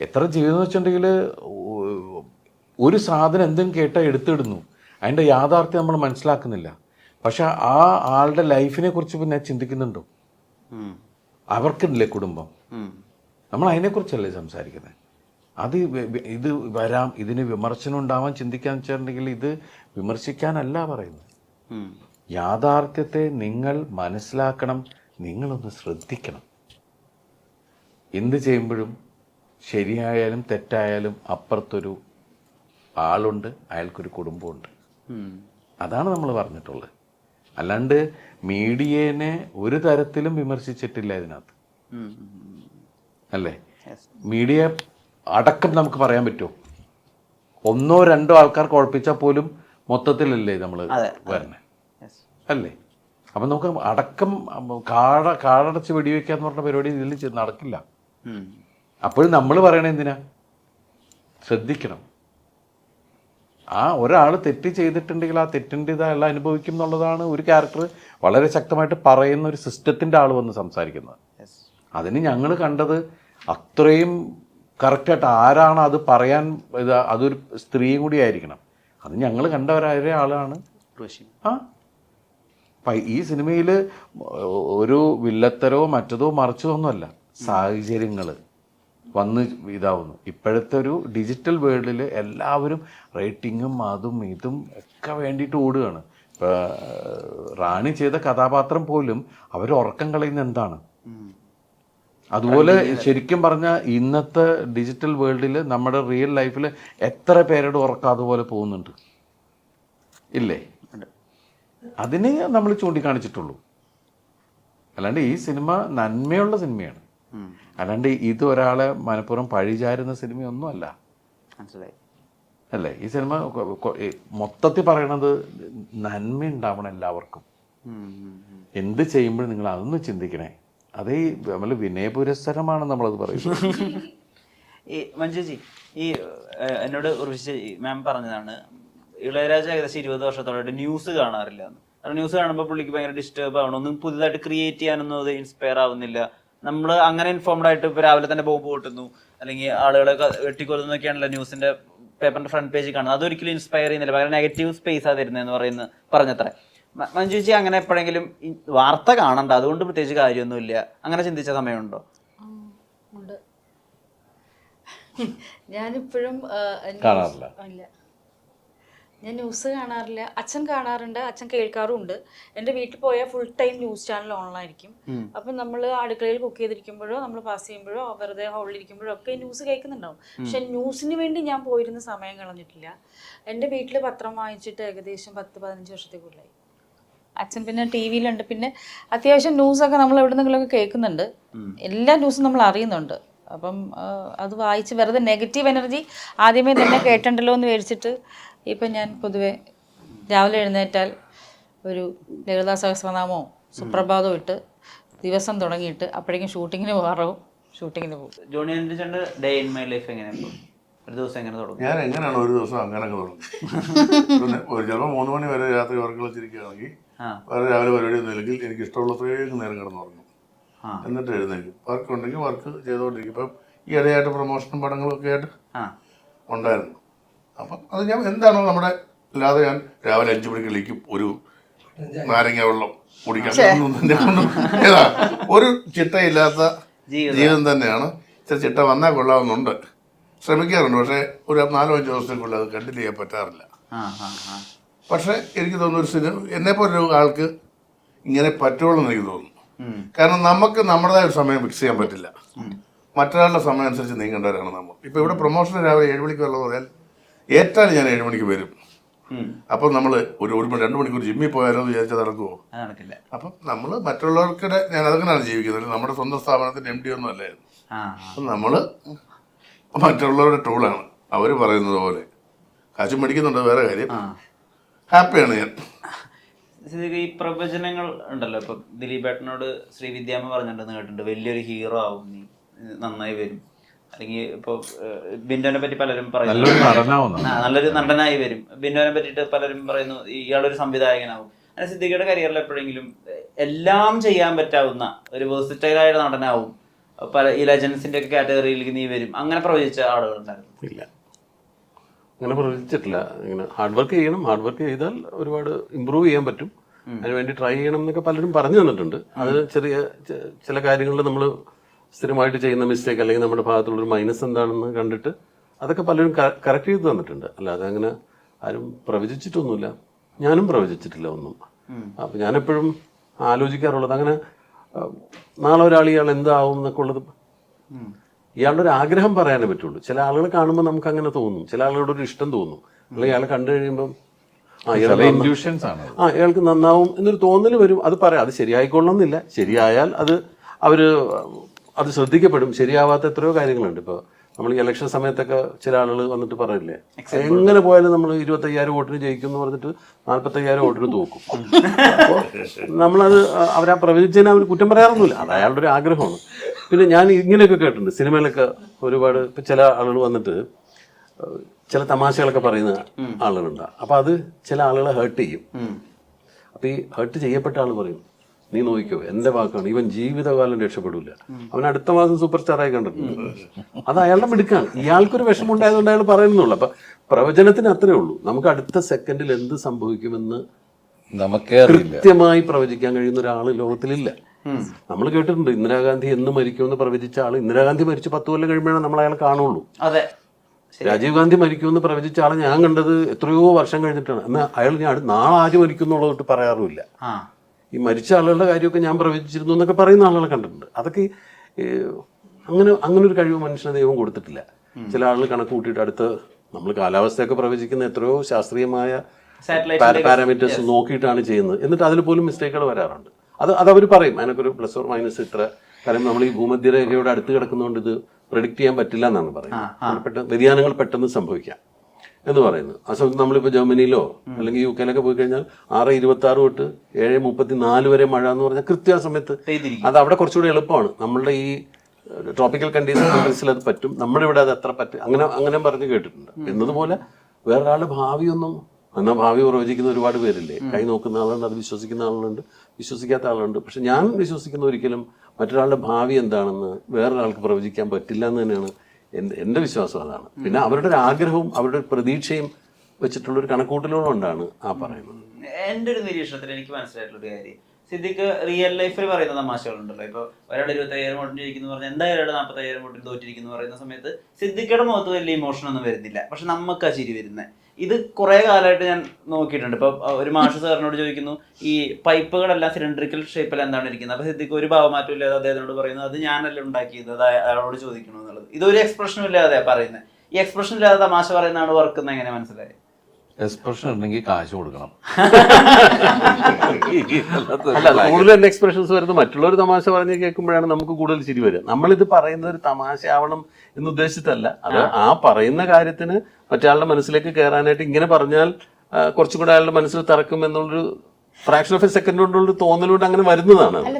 എത്ര ജീവിതം വെച്ചിട്ടുണ്ടെങ്കിൽ ഒരു സാധനം എന്തും കേട്ടാൽ എടുത്തിടുന്നു, അതിൻ്റെ യാഥാർത്ഥ്യം നമ്മൾ മനസ്സിലാക്കുന്നില്ല. പക്ഷെ ആ ആളുടെ ലൈഫിനെ കുറിച്ച് പിന്നെ ചിന്തിക്കുന്നുണ്ടോ? അവർക്കില്ലേ കുടുംബം? നമ്മൾ അതിനെക്കുറിച്ചല്ലേ സംസാരിക്കുന്നത്. അത് ഇത് വരാം, ഇതിന് വിമർശനം ഉണ്ടാവാൻ ചിന്തിക്കാന്ന് വെച്ചിട്ടുണ്ടെങ്കിൽ ഇത് വിമർശിക്കാനല്ല പറയുന്നത്. യാഥാർത്ഥ്യത്തെ നിങ്ങൾ മനസ്സിലാക്കണം, നിങ്ങളൊന്ന് ശ്രദ്ധിക്കണം. എന്ത് ചെയ്യുമ്പോഴും ശരിയായാലും തെറ്റായാലും അപ്പുറത്തൊരു ആളുണ്ട്, അയാൾക്കൊരു കുടുംബമുണ്ട്. അതാണ് നമ്മൾ പറഞ്ഞിട്ടുള്ളത്. അല്ലാണ്ട് മീഡിയേനെ ഒരു തരത്തിലും വിമർശിച്ചിട്ടില്ല ഇതിനകത്ത്, അല്ലേ? മീഡിയ അടക്കം നമുക്ക് പറയാൻ പറ്റുമോ? ഒന്നോ രണ്ടോ ആൾക്കാർ കുഴപ്പിച്ചാൽ പോലും മൊത്തത്തിലല്ലേ നമ്മൾ വരണേ, അല്ലേ? അപ്പം നമുക്ക് അടക്കം കാടടച്ച് വെടിവെക്കാന്ന് പറഞ്ഞ പരിപാടി ഇതിൽ നടക്കില്ല. അപ്പോഴും നമ്മൾ പറയണത് എന്തിനാ? ശ്രദ്ധിക്കണം. ആ ഒരാൾ തെറ്റ് ചെയ്തിട്ടുണ്ടെങ്കിൽ ആ തെറ്റിൻ്റെ ഇതെല്ലാം അനുഭവിക്കും എന്നുള്ളതാണ് ഒരു ക്യാരക്ടർ വളരെ ശക്തമായിട്ട് പറയുന്ന ഒരു സിസ്റ്റത്തിൻ്റെ ആൾ വന്ന് സംസാരിക്കുന്നത്. അതിന് ഞങ്ങൾ കണ്ടത് അത്രയും കറക്റ്റായിട്ട് ആരാണ് അത് പറയാൻ, അതൊരു സ്ത്രീയും കൂടി ആയിരിക്കണം. അത് ഞങ്ങൾ കണ്ടവരായ ആളാണ്. ആ ഈ സിനിമയിൽ ഒരു വില്ലത്തരോ മറ്റതോ മറിച്ചതോ ഒന്നുമല്ല, സാഹചര്യങ്ങൾ വന്ന് ഇതാവുന്നു. ഇപ്പോഴത്തെ ഒരു ഡിജിറ്റൽ വേൾഡിൽ എല്ലാവരും റേറ്റിങ്ങും അതും ഇതും ഒക്കെ വേണ്ടിയിട്ട് ഓടുകയാണ്. ഇപ്പോൾ റാണി ചെയ്ത കഥാപാത്രം പോലും അവർ ഉറക്കം കളയുന്ന എന്താണ്? അതുപോലെ ശരിക്കും പറഞ്ഞാൽ ഇന്നത്തെ ഡിജിറ്റൽ വേൾഡിൽ നമ്മുടെ റിയൽ ലൈഫിൽ എത്ര പേരുടെ ഉറക്കം അതുപോലെ പോകുന്നുണ്ട്, ഇല്ലേ? അതിനെ നമ്മൾ ചൂണ്ടിക്കാണിച്ചിട്ടുള്ളൂ. അല്ലാണ്ട് ഈ സിനിമ നന്മയുള്ള സിനിമയാണ്, അല്ലാണ്ട് ഇത് ഒരാളെ മനഃപൂർവ്വം പഴിചാരുന്ന സിനിമയൊന്നും അല്ല, അല്ലേ? ഈ സിനിമ മൊത്തത്തിൽ പറയണത് നന്മ ഉണ്ടാവണം എല്ലാവർക്കും. എന്ത് ചെയ്യുമ്പോഴും നിങ്ങൾ അതൊന്ന് ചിന്തിക്കണേ. അതേ നമ്മൾ വിനയപുരസ്സരമാണ് നമ്മളത് പറയുന്നത്. ഈ മഞ്ജുജി, ഈ എന്നോട് ഉർവശി മാം പറഞ്ഞതാണ് ഇളയരാജ ഏകദേശം 20 വർഷത്തോളമായിട്ട് ന്യൂസ് കാണാറില്ല. കാരണം ന്യൂസ് കാണുമ്പോൾ പുള്ളിക്ക് ഭയങ്കര ഡിസ്റ്റർബ് ആവണം, ഒന്നും പുതുതായിട്ട് ക്രിയേറ്റ് ചെയ്യാനൊന്നും അത് ഇൻസ്പയർ ആവുന്നില്ല. നമ്മൾ അങ്ങനെ ഇൻഫോംഡ് ആയിട്ട് ഇപ്പോൾ രാവിലെ തന്നെ ബോംബ് പൊട്ടുന്നു അല്ലെങ്കിൽ ആളുകളെ വെട്ടിക്കൊല്ലുന്നൊക്കെയാണല്ലോ ന്യൂസിന്റെ പേപ്പറിന്റെ ഫ്രണ്ട് പേജിൽ കാണുന്നത്. അതൊരിക്കലും ഇൻസ്പയർ ചെയ്യുന്നില്ല, ഭയങ്കര നെഗറ്റീവ് സ്പേസാ തരുന്നതെന്ന് പറഞ്ഞത്ര. മഞ്ജുജി അങ്ങനെ എപ്പോഴെങ്കിലും വാർത്ത കാണണ്ട അതുകൊണ്ട് പ്രത്യേകിച്ച് കാര്യമൊന്നുമില്ല അങ്ങനെ ചിന്തിച്ച സമയമുണ്ടോ? ഞാനിപ്പോഴും കാണാറില്ല. ഞാൻ ന്യൂസ് കാണാറില്ല. അച്ഛൻ കാണാറുണ്ട്, അച്ഛൻ കേൾക്കാറുമുണ്ട്. എൻ്റെ വീട്ടിൽ പോയാൽ ഫുൾ ടൈം ന്യൂസ് ചാനൽ ഓണായിരിക്കും. അപ്പം നമ്മൾ അടുക്കളയിൽ കുക്ക് ചെയ്തിരിക്കുമ്പോഴോ നമ്മൾ പാസ് ചെയ്യുമ്പോഴോ വെറുതെ ഹോളിലിരിക്കുമ്പോഴോ ഒക്കെ ന്യൂസ് കേൾക്കുന്നുണ്ടാവും. പക്ഷെ ന്യൂസിന് വേണ്ടി ഞാൻ പോയിരുന്ന സമയം കളഞ്ഞിട്ടില്ല. എൻ്റെ വീട്ടിൽ പത്രം വായിച്ചിട്ട് ഏകദേശം 10-15 വർഷത്തെ കൂടുതലായി. അച്ഛൻ പിന്നെ ടി വിയിലുണ്ട്, പിന്നെ അത്യാവശ്യം ന്യൂസൊക്കെ നമ്മൾ എവിടെ നിന്നെങ്കിലുമൊക്കെ കേൾക്കുന്നുണ്ട്. എല്ലാ ന്യൂസും നമ്മൾ അറിയുന്നുണ്ട്. അപ്പം അത് വായിച്ച് വെറുതെ നെഗറ്റീവ് എനർജി ആദ്യമേ തന്നെ കേട്ടണ്ടല്ലോ എന്ന് വിചാരിച്ചിട്ട് ഇപ്പം ഞാൻ പൊതുവെ രാവിലെ എഴുന്നേറ്റാൽ ഒരു ലളിതാ സഹസ്രനാമോ സുപ്രഭാതമോ ഇട്ട് ദിവസം തുടങ്ങിയിട്ട് അപ്പോഴേക്കും ഷൂട്ടിങ്ങിന് പോകാറാവും, ഷൂട്ടിങ്ങിന് പോകും. ജോണി ആൻ്റണി ചേട്ടൻ്റെ ഡേ ഇൻ മൈ ലൈഫ് എങ്ങനെയാണ്? ഒരു ദിവസം എങ്ങനെ തുടങ്ങും? ഞാൻ എങ്ങനെയാണ് ഒരു ദിവസം അങ്ങനെ തുടങ്ങും. ചിലപ്പോൾ 3 മണി വരെ രാത്രി ഉറക്കം വെച്ചിരിക്കുകയാണെങ്കിൽ വേറെ രാവിലെ പരിപാടി ഒന്നും ഇല്ലെങ്കിൽ എനിക്ക് ഇഷ്ടമുള്ളത്രയും നേരം കിടന്നുറങ്ങും. എന്നിട്ട് എഴുന്നേക്കും. വർക്ക് ഉണ്ടെങ്കിൽ വർക്ക് ചെയ്തുകൊണ്ടിരിക്കും. ഇപ്പം ഈ ഇടയായിട്ട് പ്രൊമോഷൻ പടങ്ങളൊക്കെ ആയിട്ട് ഉണ്ടായിരുന്നു. അപ്പം അത് ഞാൻ എന്താണോ നമ്മുടെ, അല്ലാതെ ഞാൻ രാവിലെ 5 മണിക്ക് വിളിക്കും ഒരു നാരങ്ങ വെള്ളം കുടിക്കാൻ, ഏതാ ഒരു ചിട്ടയില്ലാത്ത ജീവിതം തന്നെയാണ്. ഇച്ചിരി ചിട്ട വന്നാൽ കൊള്ളാമെന്നുണ്ട്, ശ്രമിക്കാറുണ്ട്. പക്ഷേ ഒരു 4-5 ദിവസത്തേക്കുള്ളിൽ അത് കണ്ടിന്യൂ ചെയ്യാൻ പറ്റാറില്ല. പക്ഷേ എനിക്ക് തോന്നുന്നു ഒരു സിനിമ എന്നെപ്പോലൊരു ആൾക്ക് ഇങ്ങനെ പറ്റുള്ളൂ എന്ന് എനിക്ക് തോന്നുന്നു. കാരണം നമുക്ക് നമ്മുടേതായ ഒരു സമയം ഫിക്സ് ചെയ്യാൻ പറ്റില്ല, മറ്റൊരാളുടെ സമയം അനുസരിച്ച് നീങ്ങേണ്ടവരാണ് നമ്മൾ. ഇപ്പോൾ ഇവിടെ പ്രൊമോഷൻ രാവിലെ 7 മണിക്ക് ഉള്ളത് പറയാൻ ഏറ്റാലും ഞാൻ 7 മണിക്ക് വരും. അപ്പം നമ്മൾ ഒരു 2 മണിക്കൂർ ജിമ്മിൽ പോയാലോ എന്ന് വിചാരിച്ചാൽ നടക്കുമോ? അപ്പം നമ്മൾ മറ്റുള്ളവർക്കിടെ ഞാൻ അതങ്ങനെയാണ് ജീവിക്കുന്നത്. നമ്മുടെ സ്വന്തം സ്ഥാപനത്തിൻ്റെ MD ഒന്നും അല്ലായിരുന്നു. അപ്പം നമ്മൾ മറ്റുള്ളവരുടെ ടൂളാണ്. അവർ പറയുന്നത് പോലെ കാശും മേടിക്കുന്നുണ്ട്, വേറെ കാര്യം. ഹാപ്പിയാണ് ഞാൻ. ഈ പ്രവചനങ്ങൾ ഉണ്ടല്ലോ, ഇപ്പൊ ദിലീപേട്ടനോട് ശ്രീവിദ്യാമ്മ പറഞ്ഞിട്ടുണ്ടെന്ന് കേട്ടിട്ടുണ്ട്, വലിയൊരു ഹീറോ ആവും നീ, നന്നായി വരും. അല്ലെങ്കിൽ ഇപ്പൊ ബിന്ദുവിനെ പറ്റി പലരും പറയുന്നു നല്ലൊരു നടനായി വരും. ബിന്ദുവിനെ പറ്റിയിട്ട് പലരും പറയുന്നു ഇയാളൊരു സംവിധായകനാവും. അങ്ങനെ സിദ്ദിഖിയുടെ കരിയറിൽ എപ്പോഴെങ്കിലും എല്ലാം ചെയ്യാൻ പറ്റാവുന്ന ഒരു വേഴ്സറ്റൈലായ നടനാവും പല ഈ ലെജൻസിന്റെ ഒക്കെ കാറ്റഗറിയിലേക്ക് നീ വരും അങ്ങനെ പ്രവചിച്ച ആളുകളുണ്ടായിരുന്നു? ഇല്ല, അങ്ങനെ പ്രവചിച്ചിട്ടില്ല. ഇങ്ങനെ ഹാർഡ് വർക്ക് ചെയ്യണം, ഹാർഡ് വർക്ക് ചെയ്താൽ ഒരുപാട് ഇമ്പ്രൂവ് ചെയ്യാൻ പറ്റും, അതിനുവേണ്ടി ട്രൈ ചെയ്യണം എന്നൊക്കെ പലരും പറഞ്ഞു തന്നിട്ടുണ്ട്. അത് ചില കാര്യങ്ങളിൽ നമ്മൾ സ്ഥിരമായിട്ട് ചെയ്യുന്ന മിസ്റ്റേക്ക് അല്ലെങ്കിൽ നമ്മുടെ ഭാഗത്തുള്ളൊരു മൈനസ് എന്താണെന്ന് കണ്ടിട്ട് അതൊക്കെ പലരും കറക്റ്റ് ചെയ്ത് തന്നിട്ടുണ്ട്. അല്ലാതെ അങ്ങനെ ആരും പ്രവചിച്ചിട്ടൊന്നുമില്ല, ഞാനും പ്രവചിച്ചിട്ടില്ല ഒന്നും. അപ്പം ഞാനെപ്പോഴും ആലോചിക്കാറുള്ളത് അങ്ങനെ നാളെ ഒരാൾ ഇയാൾ എന്താവും എന്നൊക്കെ ഉള്ളത് ഇയാളുടെ ഒരു ആഗ്രഹം പറയാനേ പറ്റുള്ളൂ. ചില ആളുകളെ കാണുമ്പോൾ നമുക്ക് അങ്ങനെ തോന്നും, ചില ആളുകളുടെ ഒരു ഇഷ്ടം തോന്നും, അല്ലെങ്കിൽ ഇയാളെ കണ്ടു കഴിയുമ്പം ഇയാൾക്ക് നന്നാവും എന്നൊരു തോന്നൽ വരും. അത് പറയാം, അത് ശരിയായിക്കൊള്ളണമെന്നില്ല. ശരിയായാൽ അത് ശ്രദ്ധിക്കപ്പെടും. ശരിയാവാത്ത എത്രയോ കാര്യങ്ങളുണ്ട്. ഇപ്പോൾ നമ്മൾ ഈ ഇലക്ഷൻ സമയത്തൊക്കെ ചില ആളുകൾ വന്നിട്ട് പറയില്ലേ, എങ്ങനെ പോയാലും നമ്മൾ 25,000 വോട്ടിന് ജയിക്കും എന്ന് പറഞ്ഞിട്ട് 45,000 വോട്ടിന് തോക്കും. അപ്പോൾ നമ്മളത് അവരാ പ്രവചിച്ചതിനെ അവർ കുറ്റം പറയാറൊന്നുമില്ല, അത് അയാളുടെ ഒരു ആഗ്രഹമാണ്. പിന്നെ ഞാൻ ഇങ്ങനെയൊക്കെ കേട്ടിട്ടുണ്ട്, സിനിമയിലൊക്കെ ഒരുപാട് ഇപ്പം ചില ആളുകൾ വന്നിട്ട് ചില തമാശകളൊക്കെ പറയുന്ന ആളുകളുണ്ട്. അപ്പം അത് ചില ആളുകളെ ഹേർട്ട് ചെയ്യും. അപ്പം ഈ ഹേർട്ട് ചെയ്യപ്പെട്ട ആൾ പറയും, നീ നോക്കിക്കോ, എൻ്റെ വാക്കാണ്, ഇവൻ ജീവിതകാലം രക്ഷപ്പെടില്ല, അവൻ അടുത്ത മാസം സൂപ്പർ സ്റ്റാറായി കണ്ടിട്ടുണ്ട്. അത് അയാളുടെ മിടുക്കാണ്. ഇയാൾക്കൊരു വിഷമം ഉണ്ടായതുകൊണ്ട് അയാൾ പറയുന്നുള്ളൂ. അപ്പം പ്രവചനത്തിന് അത്രേ ഉള്ളൂ. നമുക്ക് അടുത്ത സെക്കൻഡിൽ എന്ത് സംഭവിക്കുമെന്ന് കൃത്യമായി പ്രവചിക്കാൻ കഴിയുന്ന ഒരാൾ ലോകത്തിലില്ല. നമ്മൾ കേട്ടിട്ടുണ്ട് ഇന്ദിരാഗാന്ധി എന്ന് മരിക്കുമെന്ന് പ്രവചിച്ച ആൾ ഇന്ദിരാഗാന്ധി മരിച്ച് 10 കൊല്ലം കഴിയുമ്പോഴാണ് നമ്മൾ അയാൾ കാണുള്ളൂ. അതെ, രാജീവ് ഗാന്ധി മരിക്കുമെന്ന് പ്രവചിച്ച ആളെ ഞാൻ കണ്ടത് എത്രയോ വർഷം കഴിഞ്ഞിട്ടാണ്. എന്നാൽ അയാൾ നാളെ ആര് മരിക്കുന്നുള്ളതൊട്ട് പറയാറുമില്ല. ഈ മരിച്ച ആളുകളുടെ കാര്യമൊക്കെ ഞാൻ പ്രവചിച്ചിരുന്നു എന്നൊക്കെ പറയുന്ന ആളുകളെ കണ്ടിട്ടുണ്ട്. അതൊക്കെ അങ്ങനെ ഒരു കഴിവ് മനുഷ്യന് ദൈവം കൊടുത്തിട്ടില്ല. ചില ആളുകൾ കണക്ക് കൂട്ടിയിട്ട് അടുത്ത് നമ്മൾ കാലാവസ്ഥയൊക്കെ പ്രവചിക്കുന്ന എത്രയോ ശാസ്ത്രീയമായ പാരാമീറ്റേഴ്സ് നോക്കിയിട്ടാണ് ചെയ്യുന്നത്. എന്നിട്ട് അതിൽ പോലും മിസ്റ്റേക്കുകൾ വരാറുണ്ട്. അതവർ പറയും, അതിനൊക്കെ ഒരു പ്ലസ് ഓർ മൈനസ് ഇത്ര. കാരണം നമ്മൾ ഈ ഭൂമധ്യരേഖയോട് അടുത്ത് കിടക്കുന്നതുകൊണ്ട് ഇത് പ്രെഡിക്റ്റ് ചെയ്യാൻ പറ്റില്ല എന്നാണ് പറയുന്നത്. വ്യതിയാനങ്ങൾ പെട്ടെന്ന് സംഭവിക്കാം എന്ന് പറയുന്നത്. ആ സമയത്ത് നമ്മളിപ്പോൾ ജർമ്മനിയിലോ അല്ലെങ്കിൽ UK പോയി കഴിഞ്ഞാൽ 6:26 തൊട്ട് 7:34 വരെ മഴ എന്ന് പറഞ്ഞാൽ കൃത്യസമയത്ത് അത് അവിടെ കുറച്ചുകൂടി എളുപ്പമാണ്. നമ്മളുടെ ഈ ട്രോപ്പിക്കൽ കണ്ടീഷൻസിൽ അത് പറ്റും, നമ്മുടെ ഇവിടെ അത് അത്ര പറ്റും. അങ്ങനെ പറഞ്ഞ് കേട്ടിട്ടുണ്ട്. എന്നതുപോലെ വേറൊരാളുടെ ഭാവിയൊന്നും, എന്നാൽ ഭാവി പ്രവചിക്കുന്ന ഒരുപാട് പേരില്ലേ, കൈ നോക്കുന്ന ആളുണ്ട്, അത് വിശ്വസിക്കുന്ന ആളുണ്ട്, വിശ്വസിക്കാത്ത ആളുണ്ട്. പക്ഷെ ഞാൻ വിശ്വസിക്കുന്ന ഒരിക്കലും മറ്റൊരാളുടെ ഭാവി എന്താണെന്ന് വേറൊരാൾക്ക് പ്രവചിക്കാൻ പറ്റില്ല എന്ന് തന്നെയാണ് എൻ്റെ വിശ്വാസം. അതാണ്. പിന്നെ അവരുടെ ഒരു ആഗ്രഹവും അവരുടെ ഒരു പ്രതീക്ഷയും വെച്ചിട്ടുള്ളൊരു കണക്കൂട്ടലുകൊണ്ടാണ് ആ പറയുന്നത്. എൻ്റെ ഒരു നിരീക്ഷണത്തിൽ എനിക്ക് മനസ്സിലായിട്ടുള്ളൊരു കാര്യം, സിദ്ദിഖ് റിയൽ ലൈഫിൽ പറയുന്ന തമാശകളുണ്ടല്ലോ. ഇപ്പോൾ ഒരാൾ 25,000 വോട്ടിന് ജയിക്കുന്നു പറഞ്ഞാൽ എന്തായാലും 40,000 വോട്ടിന് തോറ്റിരിക്കുന്നു പറയുന്ന സമയത്ത് സിദ്ദിഖയുടെ മുഖത്ത് വലിയ ഇമോഷൻ ഒന്നും വരുന്നില്ല, പക്ഷെ നമുക്ക് ആ ചിരി വരുന്നത്. ഇത് കുറെ കാലമായിട്ട് ഞാൻ നോക്കിയിട്ടുണ്ട്. ഇപ്പൊ ഒരു മാഷ് സാറിനോട് ചോദിക്കുന്നു, ഈ പൈപ്പുകളെല്ലാം സിലിണ്ടറിക്കൽ ഷേപ്പിൽ എന്താണ് ഇരിക്കുന്നത്. അപ്പൊ സിദ്ദിഖ് ഒരു ഭാവമാറ്റം ഇല്ലാതെ അദ്ദേഹത്തിനോട് പറയുന്നത്, അത് ഞാനല്ല ഉണ്ടാക്കിയത്, അത് അയാളോട് ചോദിക്കണോ എന്നുള്ളത്. ഇതൊരു എക്സ്പ്രഷനും ഇല്ലാതെ പറയുന്നത്. ഈ എക്സ്പ്രഷൻ ഇല്ലാതെ തമാശ പറയുന്നതാണ് വർക്കുന്ന എങ്ങനെ മനസ്സിലായി? എക്സ്പ്രഷൻ ഉണ്ടെങ്കിൽ കാശ് കൊടുക്കണം. അല്ല, കൂടുതൽ എൻ്റെ എക്സ്പ്രഷൻസ് വരുന്നത് മറ്റുള്ളവർ തമാശ പറഞ്ഞ് കേൾക്കുമ്പോഴാണ് നമുക്ക് കൂടുതൽ ചിരി വരിക. നമ്മളിത് പറയുന്നത് ഒരു തമാശ ആവണം എന്ന് ഉദ്ദേശിച്ചിട്ടല്ല. അത് ആ പറയുന്ന കാര്യത്തിന് മറ്റയാളുടെ മനസ്സിലേക്ക് കയറാനായിട്ട് ഇങ്ങനെ പറഞ്ഞാൽ കുറച്ചും കൂടെ അയാളുടെ മനസ്സിൽ തറക്കും എന്നുള്ളൊരു ഫ്രാക്ഷൻ ഓഫ് എ സെക്കൻഡ് കൊണ്ടുള്ളൊരു തോന്നലുകൊണ്ട് അങ്ങനെ വരുന്നതാണ്.